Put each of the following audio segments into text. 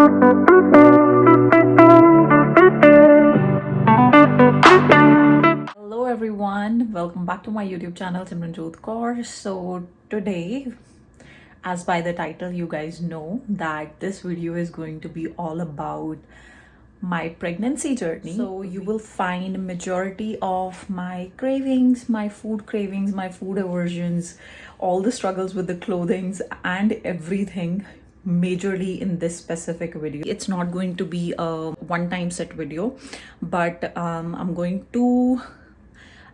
Hello everyone, welcome back to my YouTube channel Simranjot Kaur. So today, as by the title you guys know that this video is going to be all about my pregnancy journey. So you will find majority of my cravings, my food cravings, my food aversions, all the struggles with the clothings and everything majorly in this specific video. It's not going to be a one-time set video, but I'm going to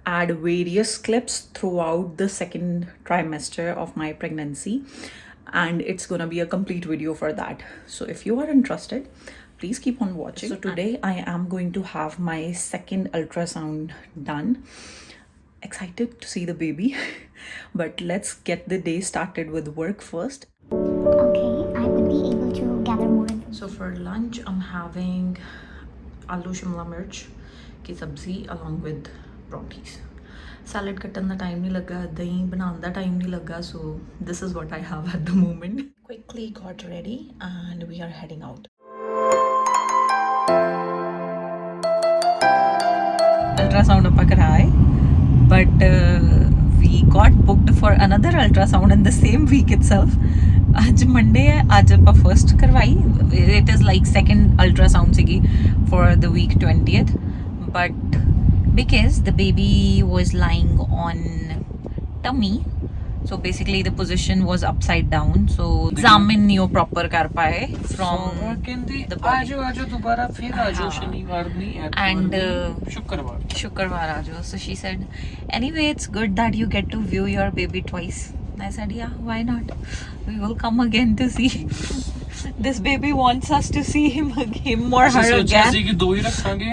add various clips throughout the second trimester of my pregnancy, and it's gonna be a complete video for that. So if you are interested, please keep on watching. So today I am going to have my second ultrasound done. Excited to see the baby but let's get the day started with work first. Okay, I would be able to gather more information. So for lunch I'm having aloo shimla mirch ki sabzi along with pronties. Salad ਕੱਟਣ ਦਾ time ਨਹੀਂ ਲੱਗਾ, ਦਹੀਂ ਬਣਾਉਣ ਦਾ time ਨਹੀਂ ਲੱਗਾ, so this is what I have at the moment. Quickly got ready and we are heading out. Ultrasound ਆਪਾਂ ਕਰਾਏ, but we got booked for another ultrasound in the same week itself. ਅੱਜ Monday ਹੈ, ਅੱਜ ਆਪਾਂ first ਕਰਵਾਈ. It is like second ultrasound ਸੀਗੀ for the week 20th, but because the baby was lying on tummy, so basically the position was upside down, so examine you proper kar paye from the body. आजो दोबारा फिर आजो शनिवार नहीं And शुक्रवार आजो. So she said, anyway it's good that you get to view your baby twice. I said, yeah, why not? We will come again to see. This baby wants us to see him or her again. ਅਸੀਂ ਕਿ ਦੋ ਹੀ ਰੱਖਾਂਗੇ,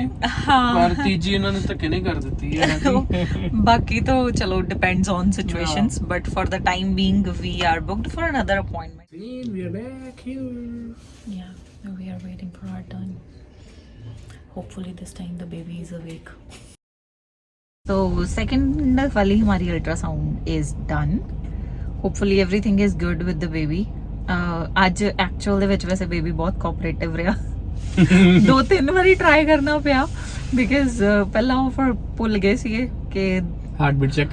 ਪਰ ਤੀਜੀ ਇਹਨਾਂ ਨੇ ਧੱਕੇ ਨਹੀਂ ਕਰ ਦਿੱਤੀ ਹੈ। ਬਾਕੀ ਤਾਂ ਚਲੋ depends on situations, but for the time being we are booked for another appointment. We are back here. Yeah, we are waiting for our turn. Hopefully this time the baby is awake. So second wali hamari ultrasound is done. Hopefully everything is good with the baby. ਅੱਜ actual ਦੇ ਵਿੱਚ ਵੈਸੇ baby ਬਹੁਤ cooperative ਰਿਹਾ। 2-3 ਵਾਰੀ try ਕਰਨਾ ਪਿਆ because ਪਹਿਲਾਂ ਉਹ ਫਿਰ ਭੁੱਲ ਗਏ ਸੀਗੇ ਕਿ ਹਾਰਟਬੀਟ ਚੈੱਕ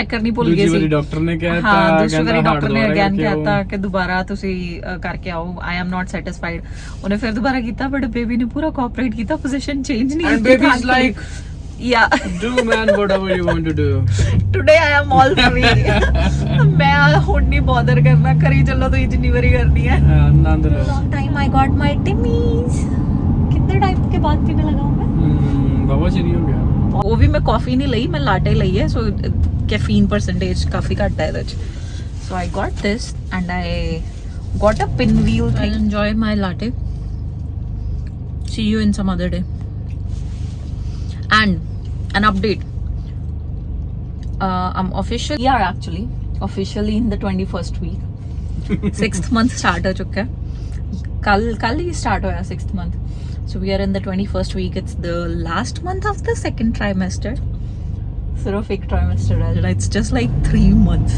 ਕਰਨੀ ਭੁੱਲ ਗਏ ਸੀ। ਦੂਜੀ ਵਾਰੀ ਡਾਕਟਰ ਨੇ ਕਹਿਤਾ, ਹਾਂ ਦੂਸਰੀ ਵਾਰੀ ਡਾਕਟਰ ਨੇ ਅਗੇਨ ਕਹਿਤਾ ਕਿ ਦੁਬਾਰਾ ਤੁਸੀਂ ਕਰਕੇ ਆਓ, ਆਈ ਐਮ ਨਾਟ ਸੈਟੀਸਫਾਈਡ। ਉਹਨੇ ਫਿਰ ਦੁਬਾਰਾ ਕੀਤਾ ਬਟ ਬੇਬੀ ਨੇ ਪੂਰਾ ਕੋਆਪਰੇਟ ਕੀਤਾ, ਪੋਜੀਸ਼ਨ ਚੇਂਜ ਨਹੀਂ ਕੀਤੀ। Baby is like Yeah. Do man whatever you want to do. Today I am all free. मैं ਹੁਣ ਨਹੀਂ bother ਕਰਨਾ, ਕਰੀ ਚੱਲੋ ਤੁਸੀਂ ਜਿੰਨੀ ਵਾਰੀ ਕਰਨੀ ਹੈ। आनंद लो। Long time I got my Timmy's. कितने टाइम के बाद पीने लगा हूँ मैं? बाबा चली हो गया। वो भी मैं कॉफी नहीं ली, मैं लाटे ली है, so caffeine percentage काफी घट है ਇਹਦੇ ਚ। So I got this and I got a pinwheel thing. I'll enjoy my latte. See you in some other day. And an update, I'm officially in the 21st week. 6th month start ho chuka hai, kal hi start hoya 6th month, so we are in the 21st week. It's the last month of the second trimester. सिर्फ एक trimester है ਜਿਹੜਾ, it's just like 3 months.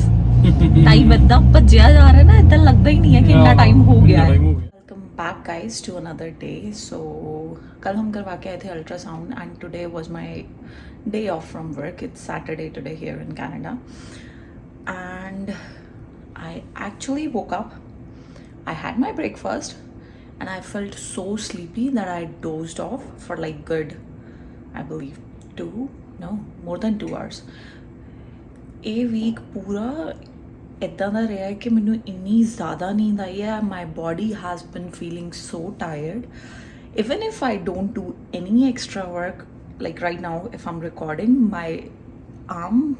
Time इतना भज्जिया जा रहा है ना, इतना लगता ही नहीं है कि इतना टाइम हो गया है। Welcome back guys to another day. So कल हम करवा के आए थे ultrasound and today was my day off from work. It's Saturday today here in Canada and I actually woke up, I had my breakfast and I felt so sleepy that I dozed off for like good, I believe more than 2 hours. A week pura ਇੱਦਾਂ ਦਾ ਰਿਹਾ ਕਿ ਮੈਨੂੰ ਇੰਨੀ ਜ਼ਿਆਦਾ ਨੀਂਦ ਆਈ ਹੈ। My body has been feeling so ਟਾਇਰਡ even if I don't do any extra work, like right now if I'm recording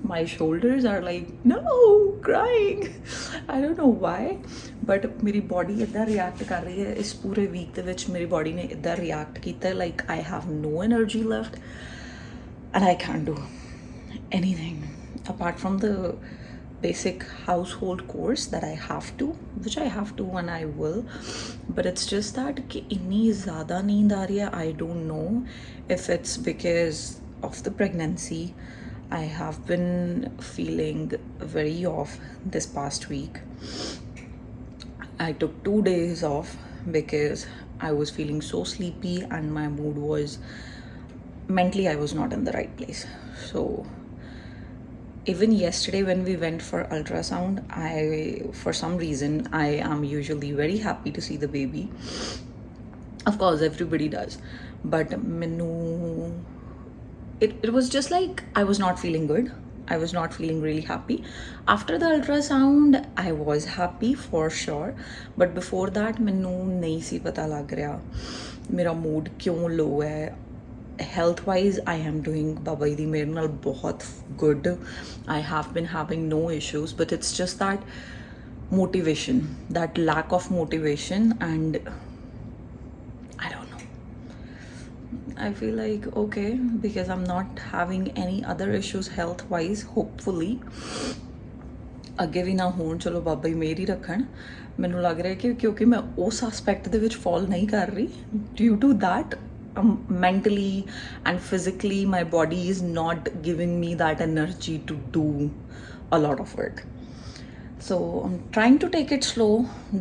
my shoulders are like no crying. I don't know why, but ਮੇਰੀ body ਇੱਦਾਂ react ਕਰ ਰਹੀ ਹੈ। ਇਸ ਪੂਰੇ week ਦੇ ਵਿੱਚ ਮੇਰੀ body ਨੇ ਇੱਦਾਂ react ਕੀਤਾ like I have no energy left and I can't do anything apart from the basic household chores that I have to, which I have to and I will, but it's just that कि इतनी ज़्यादा नींद आ रही है। I don't know if it's because of the pregnancy. I have been feeling very off this past week. I took 2 days off because I was feeling so sleepy and my mood was mentally I was not in the right place. So even yesterday when we went for ultrasound, for some reason I am usually very happy to see the baby. Of course everybody does, but it was just like I was not feeling good. I was not feeling really happy. After the ultrasound I was happy for sure, but before that मैनू नहीं सी पता लग रहा मेरा mood क्यों low है. Health wise I am doing बाबा दी मेरे नाल बहुत good. I have been having no issues, but it's just that motivation, that lack of motivation, and I don't know. I feel like okay, because I'm not having any other issues health wise, hopefully ਅੱਗੇ ਵੀ ਨਾ ਹੋਣ, ਚਲੋ ਬਾਬਾ ਹੀ ਮੇਰ ਹੀ ਰੱਖਣ. ਮੈਨੂੰ ਲੱਗ ਰਿਹਾ ਕਿ ਕਿਉਂਕਿ ਮੈਂ ਉਸ ਐਸਪੈਕਟ ਦੇ ਵਿੱਚ ਫਾਲ ਨਹੀਂ ਕਰ ਰਹੀ, due to that mentally and physically my body is not giving me that energy to do a lot of work. So I'm trying to take it slow,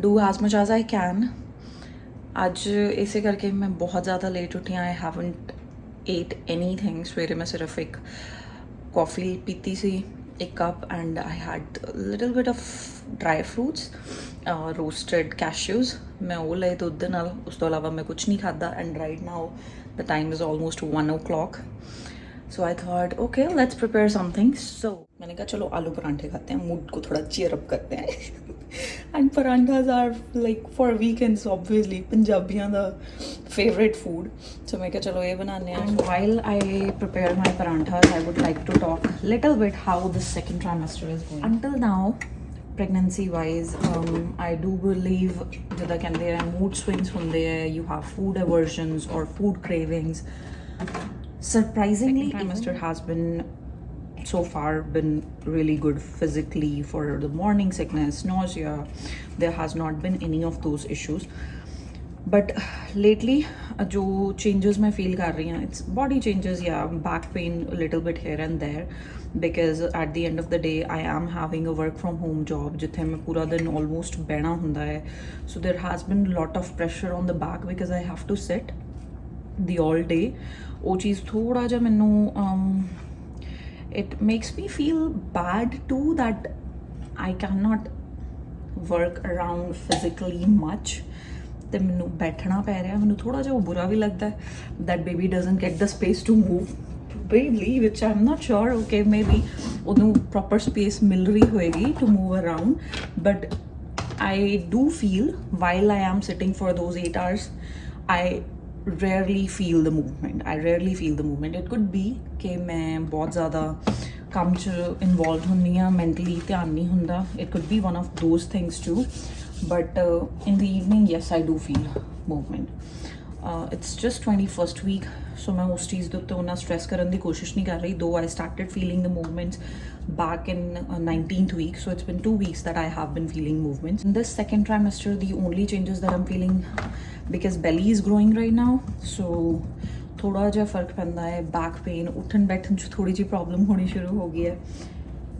do as much as I can. आज ऐसे करके मैं बहुत ज़्यादा late उठी. I haven't at any thing. सवेरे मैं सिर्फ एक कॉफ़ी पीती सी, एक cup, and I had little bit of dry fruits, roasted cashews. मैं वो लए दुद्ध दे नाल, उस तो अलावा मैं कुछ नहीं खाता. And right now the time is almost 1 o'clock. So I thought okay let's prepare something. So मैंने कहा चलो आलू परांठे खाते हैं, मूड को थोड़ा चीयर अप करते हैं. And paranthas are like for weekends, obviously Punjabiyan the favorite food. So मैं क्या चलो ये बनाने हैं. And while I prepare my paranthas, I would like to talk little bit how the second trimester is going. Until now, pregnancy wise, I do believe जिदा कहते हैं mood swings होंदे हैं, you have food aversions or food cravings. Surprisingly, trimester has been so far been really good physically. For the morning sickness, nausea, there has not been any of those issues. But lately जो changes मैं feel कर रही हूँ, it's body changes, yeah, back pain a little bit here and there, because at the end of the day I am having a work from home job जिथे मैं पूरा दिन almost बैठना हुंदा है. So there has been a lot of pressure on the back because I have to sit the all day. वो चीज़ थोड़ा जा मैनू it makes me feel bad too that I cannot work around physically much. ਤੇ ਮੈਨੂੰ ਬੈਠਣਾ ਪੈ ਰਿਹਾ, ਮੈਨੂੰ ਥੋੜਾ ਜਿਹਾ ਬੁਰਾ ਵੀ ਲੱਗਦਾ ਹੈ that baby doesn't get the space to move probably, which I'm not sure. Okay, maybe ਉਹਨੂੰ proper space ਮਿਲ ਰਹੀ ਹੋਏਗੀ to move around, but I do feel while I am sitting for those 8 hours, I rarely feel the movement. It could be कि मैं बहुत ज़्यादा काम च involved ਹੁੰਦੀ ਹਾਂ, mentally ਧਿਆन नहीं ਹੁੰਦਾ. It could be one of those things too, but in the evening, yes, I do feel movement. It's just 21st week, so मैं उस चीज़ दे उत्ते उन्ना stress करने की कोशिश नहीं कर रही, though I started feeling the movements back in 19th week. So it's been 2 weeks that I have been feeling movements. In this second trimester, the only changes that I'm feeling, because belly is growing right now, so थोड़ा जिहा फर्क पैंदा है. Back pain, उठन बैठन च थोड़ी जी problem होनी शुरू हो गई है,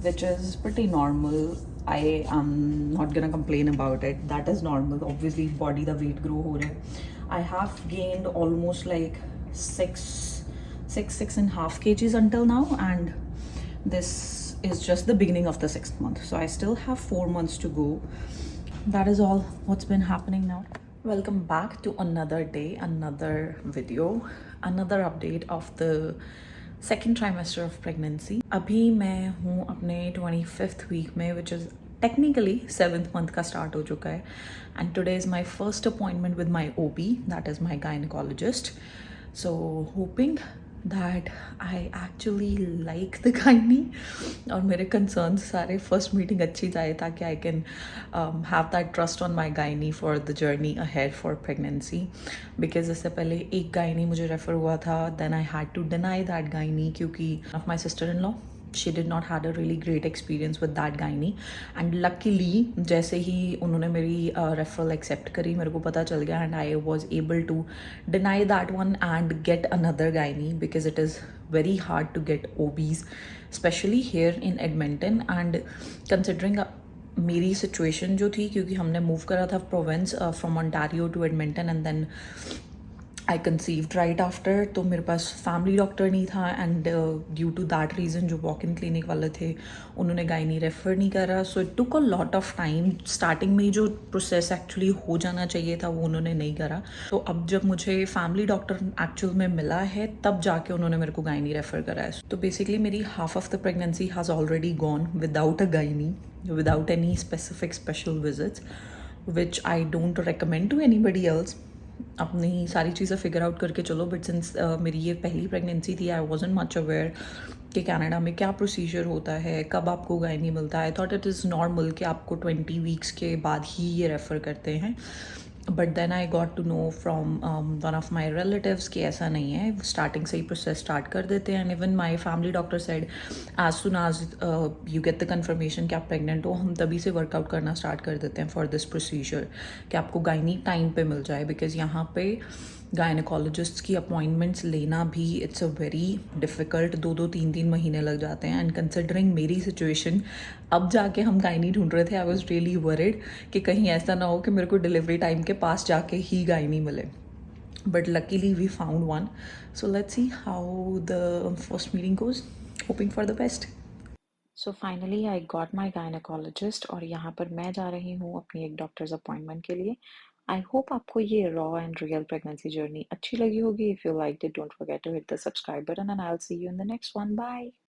which is pretty normal. I am not gonna complain about it. That is normal. Obviously body the weight grow हो रहा है. I have gained almost like 6.5 kgs until now, and this is just the beginning of the 6th month, so I still have 4 months to go. That is all what's been happening now. Welcome back to another day, another video, another update of the second trimester of pregnancy. अभी मैं हूँ अपने 25th week में, which is technically 7th month का start हो चुका है, and today is my first appointment with my OB, that is my gynecologist. So hoping that I actually like the gynae और मेरे concerns सारे first meeting अच्छी जाए, ताकि I can have that trust on my gynae for the journey ahead for pregnancy. Because इससे पहले एक gynae मुझे refer हुआ था, then I had to deny that gynae क्योंकि of my sister-in-law, she did not had a really great experience with that gynae, and luckily जैसे ही उन्होंने मेरी referral accept करी, मेरे को पता चल गया, and I was able to deny that one and get another gynae, because it is very hard to get OBs, especially here in Edmonton. And considering मेरी सिचुएशन जो थी, क्योंकि हमने मूव करा था province from Ontario to Edmonton and then I conceived right after, तो मेरे पास फैमिली डॉक्टर नहीं था and due to that reason जो वॉक इन क्लिनिक वाले थे उन्होंने गायनी रेफ़र नहीं करा. So it took a lot of time. Starting में ही जो प्रोसेस एक्चुअली हो जाना चाहिए था वो उन्होंने नहीं करा. तो अब जब मुझे फैमिली डॉक्टर एक्चुअल में मिला है तब जाके उन्होंने मेरे को गायनी रेफ़र करा है. तो बेसिकली मेरी half of the pregnancy has already gone without a gynae, without any specific special visits, which I don't recommend to anybody else. अपनी सारी चीज़ें फिगर आउट करके चलो. बट सिंस मेरी ये पहली प्रेगनेंसी थी, आई वॉजंट मच अवेयर कि कनाडा में क्या प्रोसीजर होता है, कब आपको गायनी मिलता है. I thought it is normal कि आपको 20 वीक्स के बाद ही ये रेफ़र करते हैं. But then I got to know from one of my relatives कि ऐसा नहीं है, स्टार्टिंग से ही प्रोसेस स्टार्ट कर देते हैं. And even my family doctor said as soon as you get the confirmation कि आप प्रेग्नेंट हो, हम तभी से वर्कआउट करना स्टार्ट कर देते हैं फॉर दिस प्रोसीजर कि आपको गायनी टाइम पे मिल जाए. बिकॉज यहाँ पे गायनकोलॉजिस्ट की अपॉइंटमेंट्स लेना भी इट्स अ वेरी डिफ़िकल्ट, 2-3 महीने लग जाते हैं. एंड कंसिडरिंग मेरी सिचुएशन, अब जाके हम गायनी ढूंढ रहे थे, आई वॉज रियली वरिड कि कहीं ऐसा ना हो कि मेरे को डिलीवरी टाइम के पास जाके ही गायनी मिले. But luckily we found one. So let's see how the first meeting goes. Hoping for the best. So finally I got my gynecologist और यहाँ पर मैं जा रही हूँ अपनी एक डॉक्टर्स अपॉइंटमेंट के लिए. आई होप आपको ये raw and real pregnancy journey अच्छी लगी होगी. If you like it, don't forget to hit the subscribe button and I will see you in the next one. Bye.